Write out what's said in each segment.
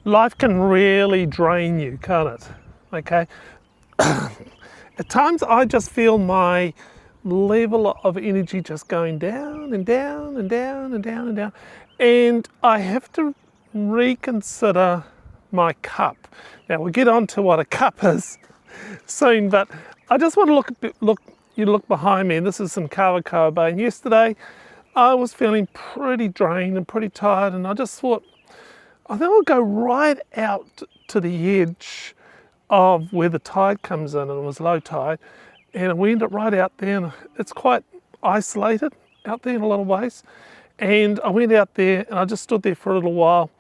life can really drain you, can't it? Okay. At times I just feel my level of energy just going down and down and down and down and down. And I have to reconsider my cup. Now we'll get on to what a cup is soon, but I just want to look behind me, and this is some Kawakawa Bay. And yesterday I was feeling pretty drained and pretty tired, and I just thought, I think I'll go right out to the edge of where the tide comes in, and it was low tide, and we ended up right out there, and it's quite isolated out there in a lot of ways. And I went out there and I just stood there for a little while,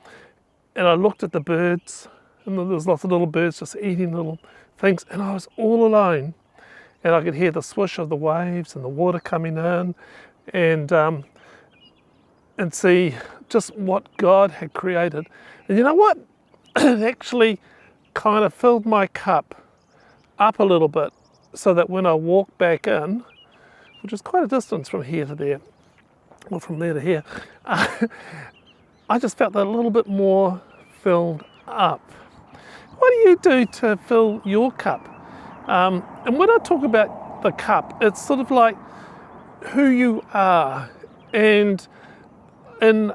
and I looked at the birds, and there was lots of little birds just eating little things, and I was all alone, and I could hear the swish of the waves and the water coming in, and see just what God had created. And you know what? It actually kind of filled my cup up a little bit, so that when I walked back in, which is quite a distance from here to there, or from there to here, I just felt that a little bit more filled up. What do you do to fill your cup? And when I talk about the cup, it's sort of like who you are. And in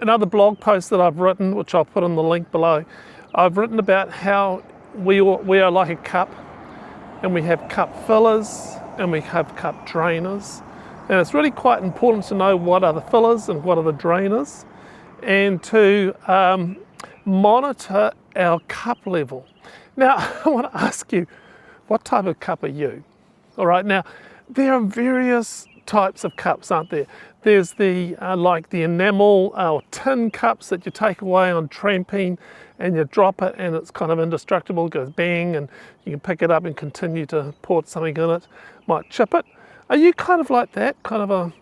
another blog post that I've written, which I'll put in the link below, I've written about how we are like a cup, and we have cup fillers and we have cup drainers. And it's really quite important to know what are the fillers and what are the drainers, and to monitor our cup level. Now, I want to ask you, what type of cup are you? All right, now, there are various types of cups, aren't there? There's the like the enamel or tin cups that you take away on tramping, and you drop it and it's kind of indestructible, it goes bang, and you can pick it up and continue to pour something in it, might chip it. Are you kind of like that, kind of a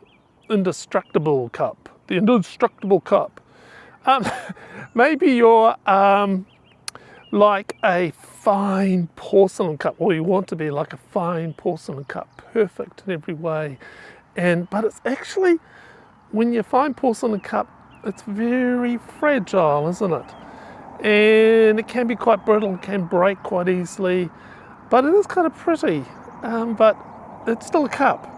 indestructible cup, the indestructible cup? Maybe you're like a fine porcelain cup, or you want to be like a fine porcelain cup, perfect in every way. But it's actually, when you find porcelain cup, it's very fragile, isn't it? And it can be quite brittle, can break quite easily, but it is kind of pretty. But it's still a cup.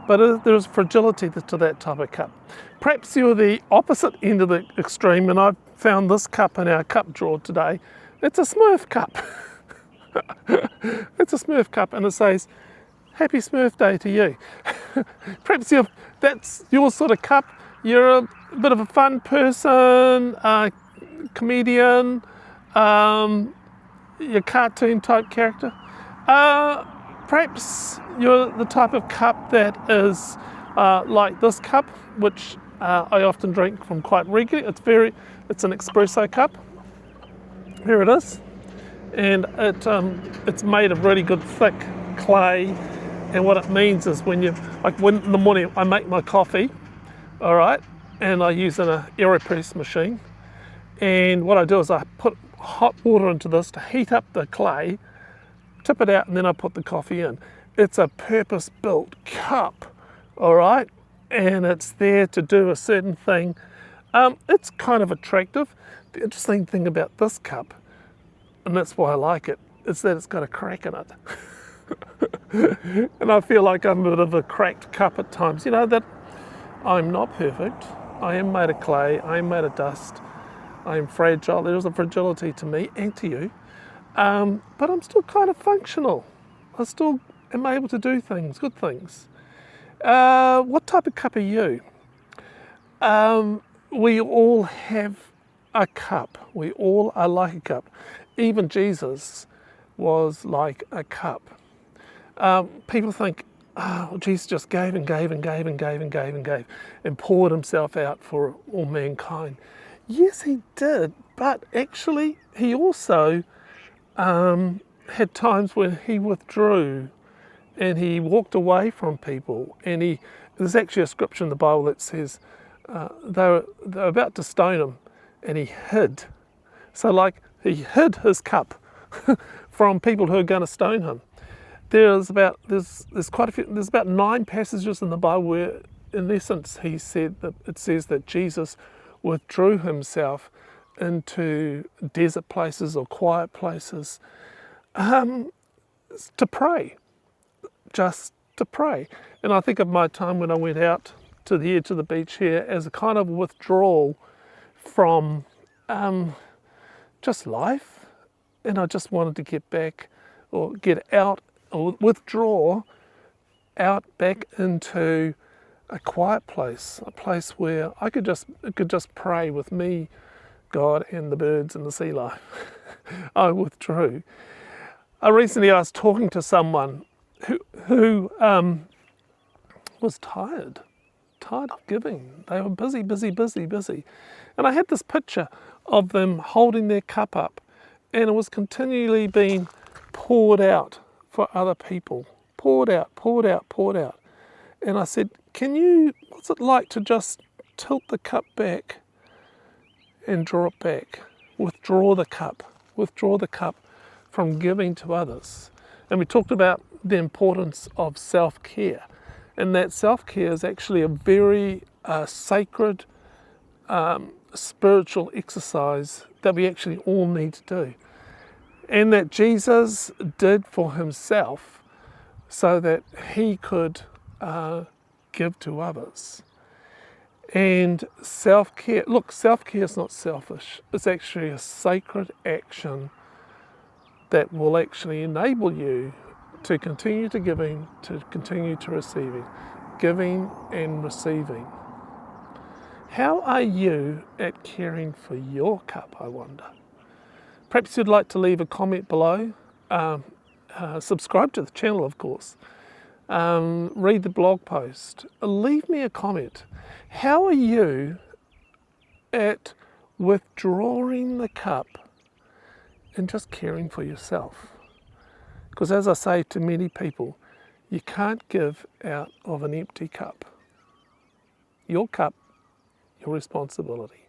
But there's fragility to that type of cup. Perhaps you're the opposite end of the extreme, and I've found this cup in our cup drawer today. It's a Smurf cup. It's a Smurf cup, and it says, "Happy Smurf Day to you." Perhaps that's your sort of cup. You're a bit of a fun person, comedian, you're a cartoon type character. Perhaps you're the type of cup that is like this cup, which I often drink from quite regularly. It's an espresso cup. Here it is, and it's made of really good thick clay. And what it means is when in the morning I make my coffee, all right, and I use an AeroPress machine. And what I do is I put hot water into this to heat up the clay, tip it out, and then I put the coffee in. It's a purpose-built cup, all right, and it's there to do a certain thing. It's kind of attractive. The interesting thing about this cup, and that's why I like it, is that it's got a crack in it. And I feel like I'm a bit of a cracked cup at times. You know that I'm not perfect. I am made of clay. I am made of dust. I am fragile. There is a fragility to me and to you. But I'm still kind of functional. I still am able to do things, good things. What type of cup are you? We all have a cup. We all are like a cup. Even Jesus was like a cup. People think, Jesus just gave and gave and gave and gave and gave and gave and poured himself out for all mankind. Yes, he did, but actually he also had times when he withdrew and he walked away from people. And there's actually a scripture in the Bible that says they were about to stone him, and he hid. So like he hid his cup from people who are going to stone him. There's about 9 passages in the Bible where, in essence, it says that Jesus withdrew himself into desert places or quiet places, to pray, just to pray. And I think of my time when I went out to the edge of the beach here as a kind of withdrawal from just life, and I just wanted to get back or get out or withdraw out back into a quiet place, a place where I could just pray with me, God, and the birds and the sea life. I withdrew. Recently I was talking to someone who was tired of giving. They were busy. And I had this picture of them holding their cup up, and it was continually being poured out for other people. Poured out. And I said, what's it like to just tilt the cup back and draw it back? Withdraw the cup from giving to others. And we talked about the importance of self-care. And that self-care is actually a very sacred spiritual exercise that we actually all need to do. And that Jesus did for himself so that he could give to others. And self-care, look, self-care is not selfish. It's actually a sacred action that will actually enable you to continue to giving, to continue to receiving, giving and receiving. How are you at caring for your cup, I wonder? Perhaps you'd like to leave a comment below. Subscribe to the channel, of course. Read the blog post. Leave me a comment. How are you at withdrawing the cup and just caring for yourself? Because as I say to many people, you can't give out of an empty cup. Your cup, your responsibility.